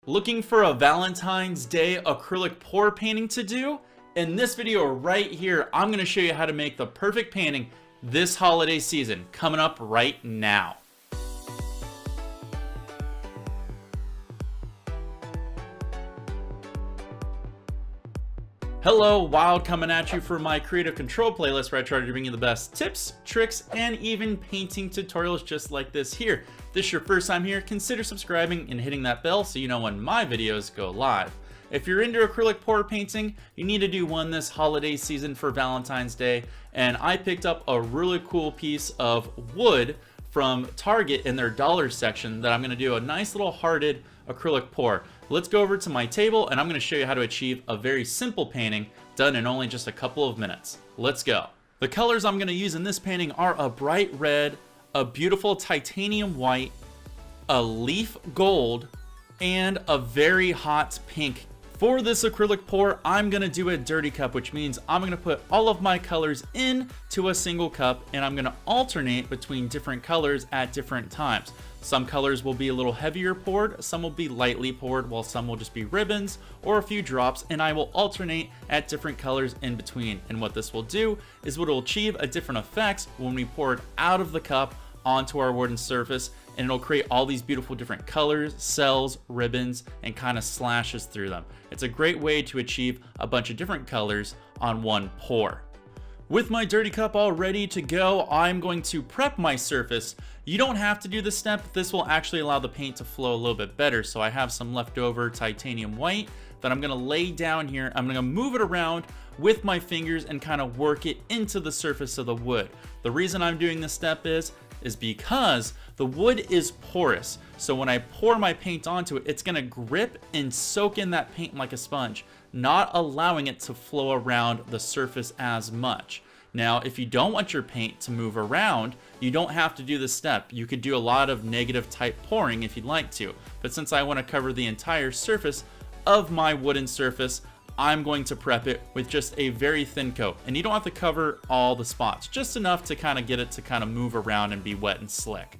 Looking for a Valentine's Day acrylic pour painting to do? In this video right here, I'm going to show you how to make the perfect painting this holiday season, coming up right now. Hello, Wild coming at you for my creative control playlist where I try to bring you the best tips, tricks, and even painting tutorials just like this here. If this is your first time here, consider subscribing and hitting that bell so you know when my videos go live. If you're into acrylic pour painting, you need to do one this holiday season for Valentine's Day, and I picked up a really cool piece of wood from Target in their dollar section that I'm going to do a nice little hearted acrylic pour. Let's go over to my table and I'm going to show you how to achieve a very simple painting done in only just a couple of minutes. Let's go. The colors I'm going to use in this painting are a bright red, a beautiful titanium white, a leaf gold, and a very hot pink. For this acrylic pour, I'm going to do a dirty cup, which means I'm going to put all of my colors into a single cup and I'm going to alternate between different colors at different times. Some colors will be a little heavier poured, some will be lightly poured, while some will just be ribbons or a few drops, and I will alternate at different colors in between. And what this will do is what it will achieve a different effects when we pour it out of the cup onto our wooden surface, and it'll create all these beautiful different colors, cells, ribbons, and kind of slashes through them. It's a great way to achieve a bunch of different colors on one pour. With my dirty cup all ready to go, I'm going to prep my surface. You don't have to do this step. This will actually allow the paint to flow a little bit better. So I have some leftover titanium white that I'm gonna lay down here. I'm gonna move it around with my fingers and kind of work it into the surface of the wood. The reason I'm doing this step is because the wood is porous. So when I pour my paint onto it, it's gonna grip and soak in that paint like a sponge, not allowing it to flow around the surface as much. Now, if you don't want your paint to move around, you don't have to do this step. You could do a lot of negative type pouring if you'd like to, but since I want to cover the entire surface of my wooden surface, I'm going to prep it with just a very thin coat. And you don't have to cover all the spots, just enough to kind of get it to kind of move around and be wet and slick.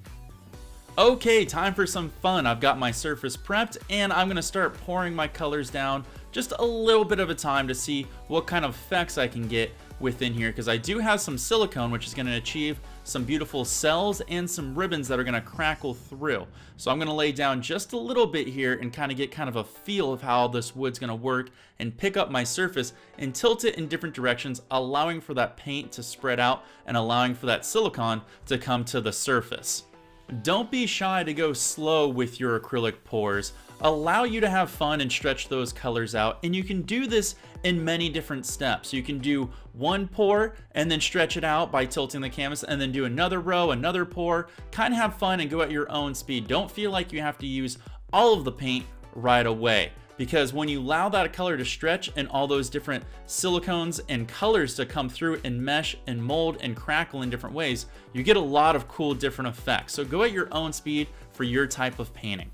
Okay, time for some fun. I've got my surface prepped and I'm gonna start pouring my colors down just a little bit at a time to see what kind of effects I can get within here, because I do have some silicone which is going to achieve some beautiful cells and some ribbons that are going to crackle through. So I'm going to lay down just a little bit here and kind of get kind of a feel of how this wood's going to work and pick up my surface and tilt it in different directions, allowing for that paint to spread out and allowing for that silicone to come to the surface. Don't be shy to go slow with your acrylic pours. Allow you to have fun and stretch those colors out, and you can do this in many different steps. You can do one pour and then stretch it out by tilting the canvas, and then do another row, another pour. Kind of have fun and go at your own speed. Don't feel like you have to use all of the paint right away, because when you allow that color to stretch and all those different silicones and colors to come through and mesh and mold and crackle in different ways, you get a lot of cool different effects. So go at your own speed for your type of painting.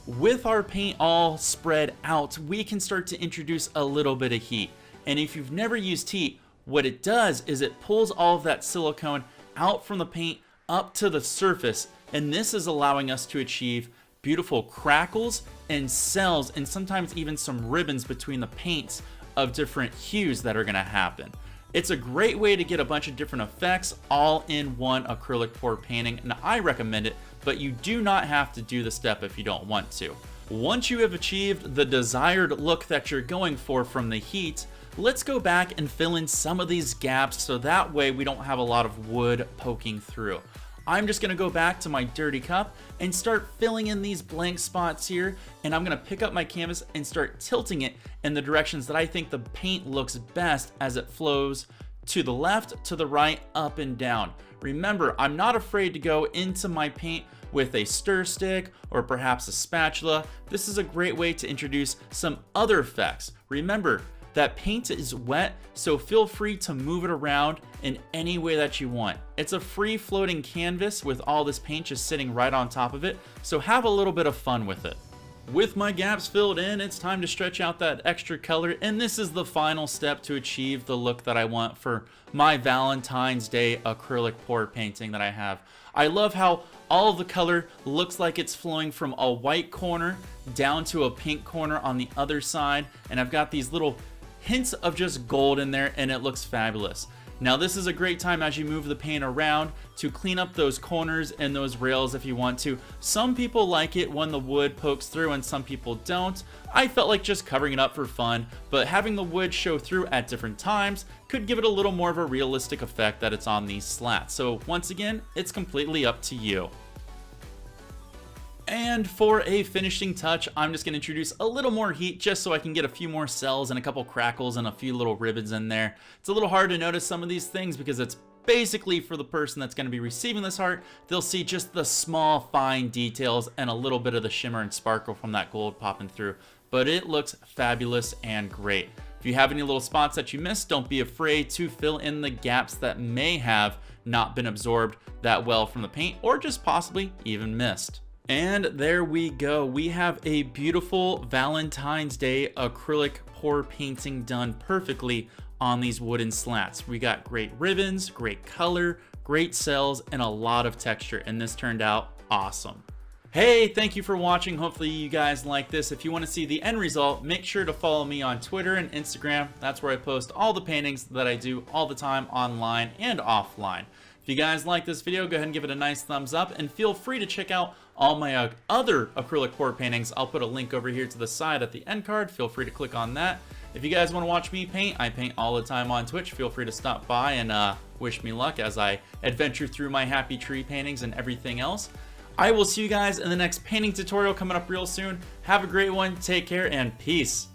With our paint all spread out, we can start to introduce a little bit of heat. And if you've never used heat, what it does is it pulls all of that silicone out from the paint up to the surface. And this is allowing us to achieve beautiful crackles and cells and sometimes even some ribbons between the paints of different hues that are going to happen. It's a great way to get a bunch of different effects all in one acrylic pour painting, and I recommend it, but you do not have to do the step if you don't want to. Once you have achieved the desired look that you're going for from the heat, let's go back and fill in some of these gaps so that way we don't have a lot of wood poking through. I'm just gonna go back to my dirty cup and start filling in these blank spots here, and I'm gonna pick up my canvas and start tilting it in the directions that I think the paint looks best as it flows to the left, to the right, up and down. Remember, I'm not afraid to go into my paint with a stir stick or perhaps a spatula. This is a great way to introduce some other effects. Remember, that paint is wet, so feel free to move it around in any way that you want. It's a free floating canvas with all this paint just sitting right on top of it, so have a little bit of fun with it. With my gaps filled in, it's time to stretch out that extra color, and this is the final step to achieve the look that I want for my Valentine's Day acrylic pour painting that I have. I love how all of the color looks like it's flowing from a white corner down to a pink corner on the other side, and I've got these little hints of just gold in there, and it looks fabulous. Now this is a great time as you move the paint around to clean up those corners and those rails if you want to. Some people like it when the wood pokes through and some people don't. I felt like just covering it up for fun, but having the wood show through at different times could give it a little more of a realistic effect that it's on these slats. So once again, it's completely up to you. And for a finishing touch, I'm just going to introduce a little more heat just so I can get a few more cells and a couple crackles and a few little ribbons in there. It's a little hard to notice some of these things because it's basically for the person that's going to be receiving this art. They'll see just the small fine details and a little bit of the shimmer and sparkle from that gold popping through. But it looks fabulous and great. If you have any little spots that you missed, don't be afraid to fill in the gaps that may have not been absorbed that well from the paint or just possibly even missed. And there we go. We have a beautiful Valentine's Day acrylic pour painting done perfectly on these wooden slats. We got great ribbons, great color, great cells, and a lot of texture, and this turned out awesome. Hey, thank you for watching. Hopefully you guys like this. If you want to see the end result, make sure to follow me on Twitter and Instagram. That's where I post all the paintings that I do all the time online and offline. If you guys like this video, go ahead and give it a nice thumbs up, and feel free to check out all my other acrylic pour paintings. I'll put a link over here to the side at the end card. Feel free to click on that. If you guys want to watch me paint, I paint all the time on Twitch. Feel free to stop by and wish me luck as I adventure through my happy tree paintings and everything else. I will see you guys in the next painting tutorial coming up real soon. Have a great one, take care, and peace.